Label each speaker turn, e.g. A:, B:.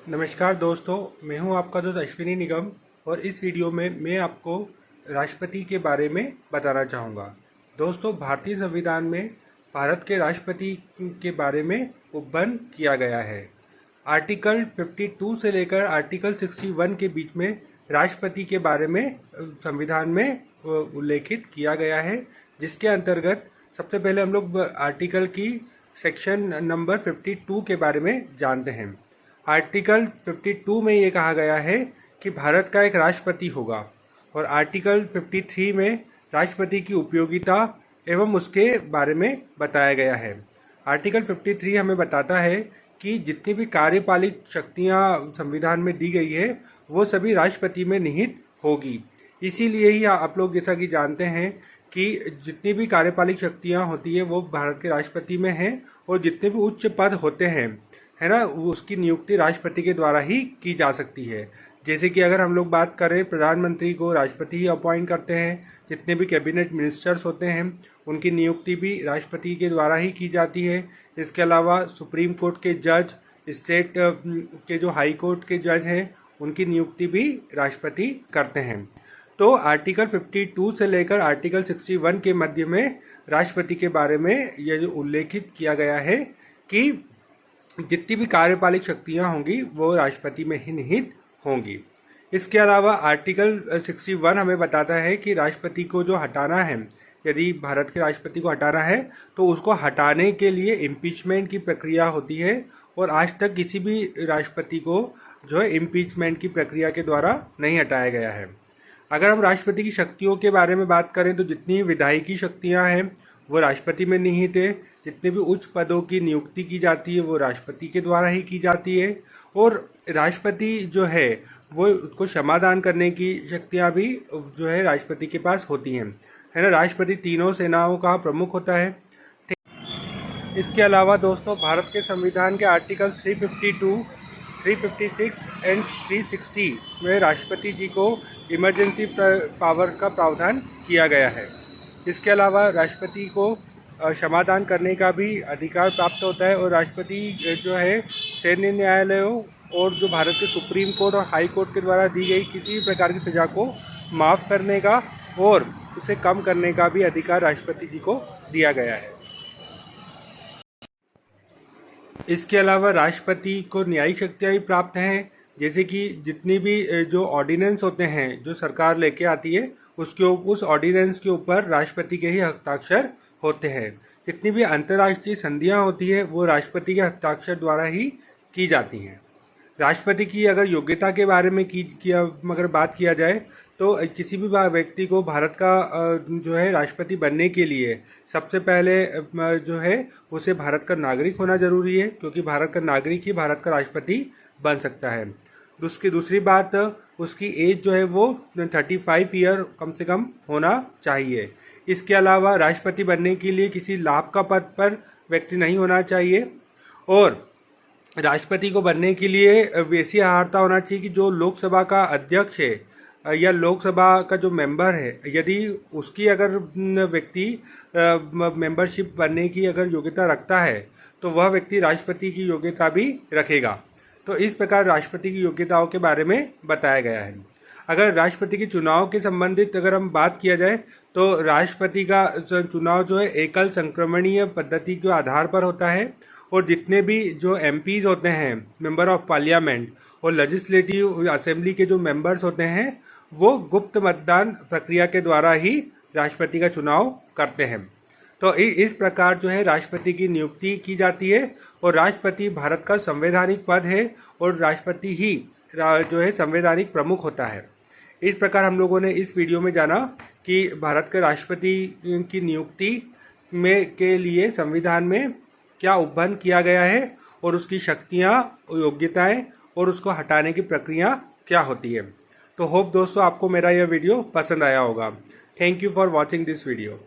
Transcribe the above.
A: नमस्कार दोस्तों, मैं हूं आपका दोस्त अश्विनी निगम और इस वीडियो में मैं आपको राष्ट्रपति के बारे में बताना चाहूँगा। दोस्तों, भारतीय संविधान में भारत के राष्ट्रपति के बारे में उपबंध किया गया है। आर्टिकल 52 से लेकर आर्टिकल 61 के बीच में राष्ट्रपति के बारे में संविधान में उल्लेखित किया गया है, जिसके अंतर्गत सबसे पहले हम लोग आर्टिकल की सेक्शन नंबर 52 के बारे में जानते हैं। आर्टिकल 52 में ये कहा गया है कि भारत का एक राष्ट्रपति होगा और आर्टिकल 53 में राष्ट्रपति की उपयोगिता एवं उसके बारे में बताया गया है। आर्टिकल 53 हमें बताता है कि जितनी भी कार्यपालिक शक्तियां संविधान में दी गई है वो सभी राष्ट्रपति में निहित होगी। इसीलिए ही आप लोग जैसा कि जानते हैं कि जितनी भी कार्यपालिक शक्तियां होती है वो भारत के राष्ट्रपति में हैं और जितने भी उच्च पद होते हैं, है ना, उसकी नियुक्ति राष्ट्रपति के द्वारा ही की जा सकती है। जैसे कि अगर हम लोग बात करें, प्रधानमंत्री को राष्ट्रपति ही अपॉइंट करते हैं। जितने भी कैबिनेट मिनिस्टर्स होते हैं उनकी नियुक्ति भी राष्ट्रपति के द्वारा ही की जाती है। इसके अलावा सुप्रीम कोर्ट के जज, स्टेट के जो हाई कोर्ट के जज हैं, उनकी नियुक्ति भी राष्ट्रपति करते हैं। तो आर्टिकल 52 से लेकर आर्टिकल 61 के मध्य में राष्ट्रपति के बारे में यह जो उल्लेखित किया गया है कि जितनी भी कार्यपालिक शक्तियां होंगी वो राष्ट्रपति में ही निहित होंगी। इसके अलावा आर्टिकल 61 हमें बताता है कि राष्ट्रपति को जो हटाना है, यदि भारत के राष्ट्रपति को हटाना है तो उसको हटाने के लिए इम्पीचमेंट की प्रक्रिया होती है और आज तक किसी भी राष्ट्रपति को जो है इम्पीचमेंट की प्रक्रिया के द्वारा नहीं हटाया गया है। अगर हम राष्ट्रपति की शक्तियों के बारे में बात करें तो जितनी विधायिकी शक्तियाँ हैं वो राष्ट्रपति में निहित है। जितने भी उच्च पदों की नियुक्ति की जाती है वो राष्ट्रपति के द्वारा ही की जाती है और राष्ट्रपति जो है वो उसको क्षमादान करने की शक्तियाँ भी जो है राष्ट्रपति के पास होती हैं, है ना। राष्ट्रपति तीनों सेनाओं का प्रमुख होता है। इसके अलावा दोस्तों, भारत के संविधान के आर्टिकल 352, 356 एंड 360 में राष्ट्रपति जी को इमरजेंसी पावर का प्रावधान किया गया है। इसके अलावा राष्ट्रपति को क्षमादान करने का भी अधिकार प्राप्त होता है और राष्ट्रपति जो है सैन्य न्यायालयों और जो भारत के सुप्रीम कोर्ट और हाई कोर्ट के द्वारा दी गई किसी भी प्रकार की सज़ा को माफ़ करने का और उसे कम करने का भी अधिकार राष्ट्रपति जी को दिया गया है। इसके अलावा राष्ट्रपति को न्यायिक शक्तियाँ भी प्राप्त हैं, जैसे कि जितनी भी जो ऑर्डिनेंस होते हैं जो सरकार लेके आती है उस ऑर्डिनेंस के ऊपर राष्ट्रपति के ही हस्ताक्षर होते हैं। जितनी भी अंतर्राष्ट्रीय संधियां होती है वो राष्ट्रपति के हस्ताक्षर द्वारा ही की जाती हैं। राष्ट्रपति की अगर योग्यता के बारे में अगर बात किया जाए तो किसी भी व्यक्ति को भारत का जो है राष्ट्रपति बनने के लिए सबसे पहले जो है उसे भारत का नागरिक होना जरूरी है, क्योंकि भारत का नागरिक ही भारत का राष्ट्रपति बन सकता है। उसकी दूसरी बात, उसकी एज जो है वो 35 ईयर कम से कम होना चाहिए। इसके अलावा राष्ट्रपति बनने के लिए किसी लाभ का पद पर व्यक्ति नहीं होना चाहिए और राष्ट्रपति को बनने के लिए वैसी अर्हता होना चाहिए कि जो लोकसभा का अध्यक्ष है या लोकसभा का जो मेंबर है, यदि उसकी अगर व्यक्ति मेंबरशिप बनने की अगर योग्यता रखता है तो वह व्यक्ति राष्ट्रपति की योग्यता भी रखेगा। तो इस प्रकार राष्ट्रपति की योग्यताओं के बारे में बताया गया है। अगर राष्ट्रपति के चुनाव के संबंधित अगर हम बात किया जाए तो राष्ट्रपति का चुनाव जो है एकल संक्रमणीय पद्धति के आधार पर होता है और जितने भी जो एमपीज होते हैं, मेंबर ऑफ पार्लियामेंट, और लेजिस्लेटिव असेंबली के जो मेंबर्स होते हैं वो गुप्त मतदान प्रक्रिया के द्वारा ही राष्ट्रपति का चुनाव करते हैं। तो इस प्रकार जो है राष्ट्रपति की नियुक्ति की जाती है और राष्ट्रपति भारत का संवैधानिक पद है और राष्ट्रपति ही जो है संवैधानिक प्रमुख होता है। इस प्रकार हम लोगों ने इस वीडियो में जाना कि भारत के राष्ट्रपति की नियुक्ति के लिए संविधान में क्या उपबंध किया गया है और उसकी शक्तियाँ, योग्यताएं और उसको हटाने की प्रक्रिया क्या होती है। तो होप दोस्तों आपको मेरा यह वीडियो पसंद आया होगा। Thank you for watching this video.